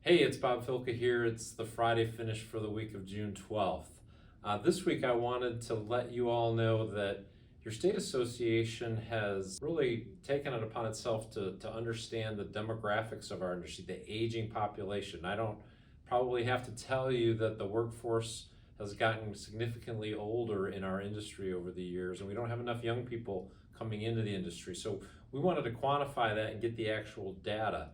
Hey, it's Bob Filka here. It's the Friday finish for the week of June 12th. This week, I wanted to let you all know that your state association has really taken it upon itself to understand the demographics of our industry, the aging population. I don't probably have to tell you that the workforce has gotten significantly older in our industry over the years, and we don't have enough young people coming into the industry. So we wanted to quantify that and get the actual data.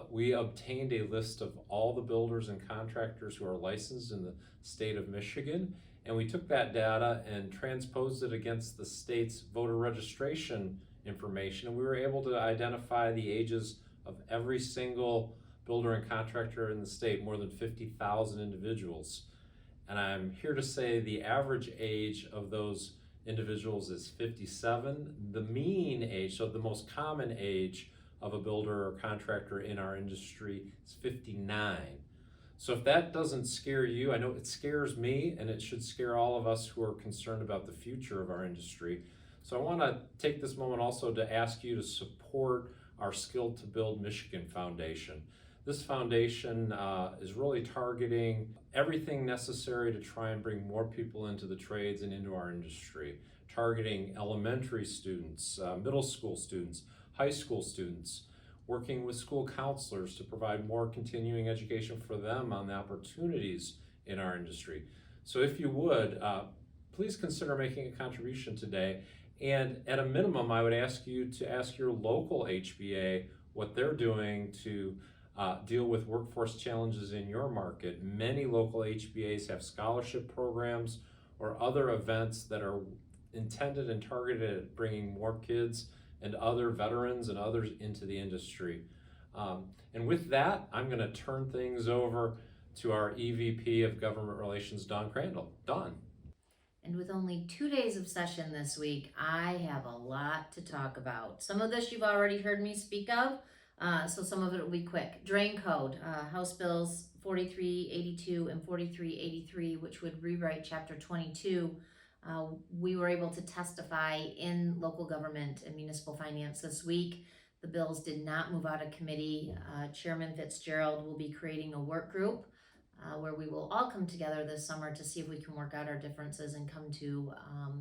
We obtained a list of all the builders and contractors who are licensed in the state of Michigan, and we took that data and transposed it against the state's voter registration information, and we were able to identify the ages of every single builder and contractor in the state, more than 50,000 individuals. And I'm here to say the average age of those individuals is 57. The mean age, so the most common age of a builder or contractor in our industry is 59. So if that doesn't scare you, I know it scares me, and it should scare all of us who are concerned about the future of our industry. So I want to take this moment also to ask you to support our Skilled to Build Michigan Foundation. This foundation is really targeting everything necessary to try and bring more people into the trades and into our industry, targeting elementary students, middle school students, high school students, working with school counselors to provide more continuing education for them on the opportunities in our industry. So if you would, please consider making a contribution today. And at a minimum, I would ask you to ask your local HBA what they're doing to deal with workforce challenges in your market. Many local HBAs have scholarship programs or other events that are intended and targeted at bringing more kids and other veterans and others into the industry. And with that, I'm going to turn things over to our EVP of Government Relations, Don Crandall. Don. And with only 2 days of session this week, I have a lot to talk about. Some of this you've already heard me speak of, so some of it will be quick. Drain code, House Bills 4382 and 4383, which would rewrite Chapter 22. We were able to testify in local government and municipal finance this week. The bills did not move out of committee. Chairman Fitzgerald will be creating a work group where we will all come together this summer to see if we can work out our differences and come to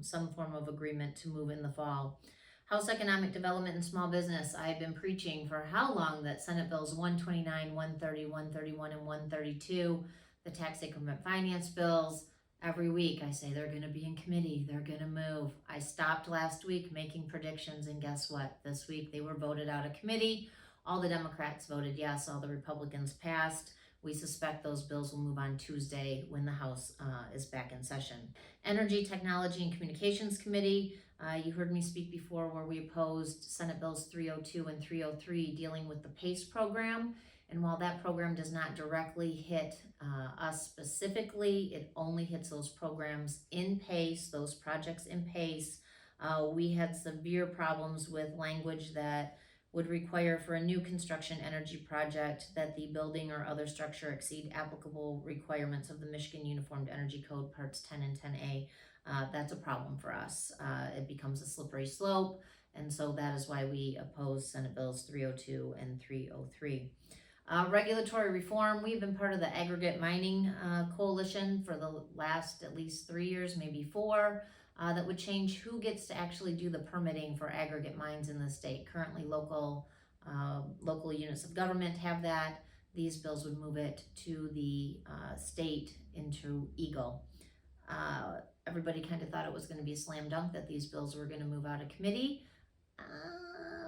some form of agreement to move in the fall. House Economic Development and Small Business. I've been preaching for how long that Senate Bills 129, 130, 131, and 132, the tax increment finance bills, every week I say they're going to be in committee, they're going to move. I stopped last week making predictions, and guess what? This week they were voted out of committee. All the Democrats voted yes, all the Republicans passed. We suspect those bills will move on Tuesday when the House is back in session. Energy, Technology, and Communications Committee. You heard me speak before where we opposed Senate Bills 302 and 303 dealing with the PACE program. And while that program does not directly hit us specifically, it only hits those programs in PACE, those projects in PACE. We had severe problems with language that would require for a new construction energy project that the building or other structure exceed applicable requirements of the Michigan Uniform Energy Code Parts 10 and 10A. That's a problem for us. It becomes a slippery slope, and so that is why we oppose Senate Bills 302 and 303. Regulatory reform, we've been part of the aggregate mining coalition for the last at least 3 years, maybe 4, that would change who gets to actually do the permitting for aggregate mines in the state. Currently, local units of government have that. These bills would move it to the state into Eagle. Everybody kind of thought it was going to be a slam dunk that these bills were going to move out of committee.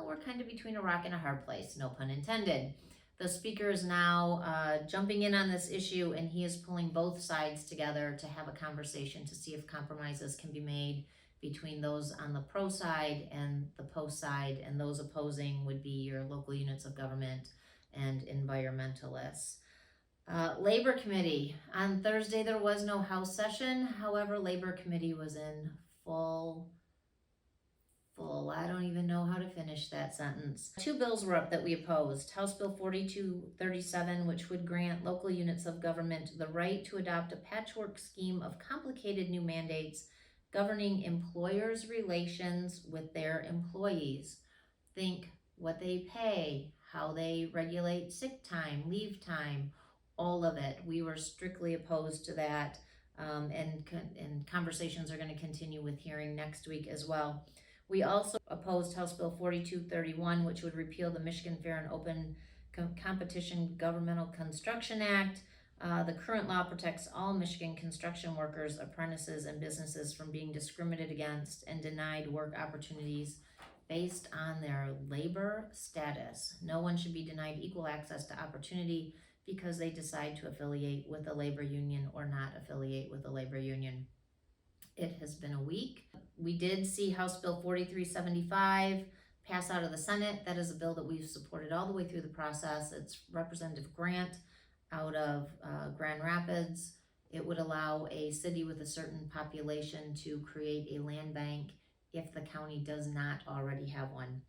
We're kind of between a rock and a hard place, no pun intended. The speaker is now jumping in on this issue, and he is pulling both sides together to have a conversation to see if compromises can be made between those on the pro side and the post side, and those opposing would be your local units of government and environmentalists. Labor Committee. On Thursday, there was no House session. However, Labor Committee was in full. I don't even know how to finish that sentence. 2 bills were up that we opposed. House Bill 4237, which would grant local units of government the right to adopt a patchwork scheme of complicated new mandates governing employers' relations with their employees. Think what they pay, how they regulate sick time, leave time, all of it. We were strictly opposed to that, and conversations are going to continue with hearing next week as well. We also opposed House Bill 4231, which would repeal the Michigan Fair and Open Competition Governmental Construction Act. The current law protects all Michigan construction workers, apprentices, and businesses from being discriminated against and denied work opportunities based on their labor status. No one should be denied equal access to opportunity because they decide to affiliate with a labor union or not affiliate with a labor union. It has been a week. We did see House Bill 4375 pass out of the Senate. That is a bill that we've supported all the way through the process. It's Representative Grant out of Grand Rapids. It would allow a city with a certain population to create a land bank if the county does not already have one.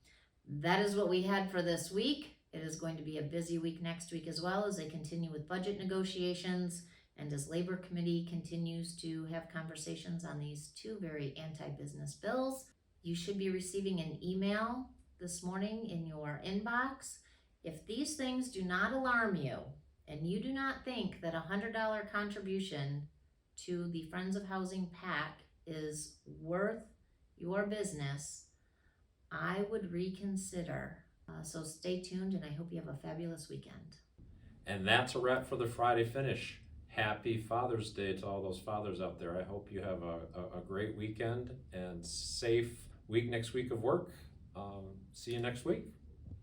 That is what we had for this week. It is going to be a busy week next week as well as they continue with budget negotiations and as Labor Committee continues to have conversations on these two very anti-business bills. You should be receiving an email this morning in your inbox. If these things do not alarm you and you do not think that a $100 contribution to the Friends of Housing PAC is worth your business, I would reconsider. So stay tuned, and I hope you have a fabulous weekend. And that's a wrap for the Friday finish. Happy Father's Day to all those fathers out there. I hope you have a great weekend and safe week next week of work. See you next week.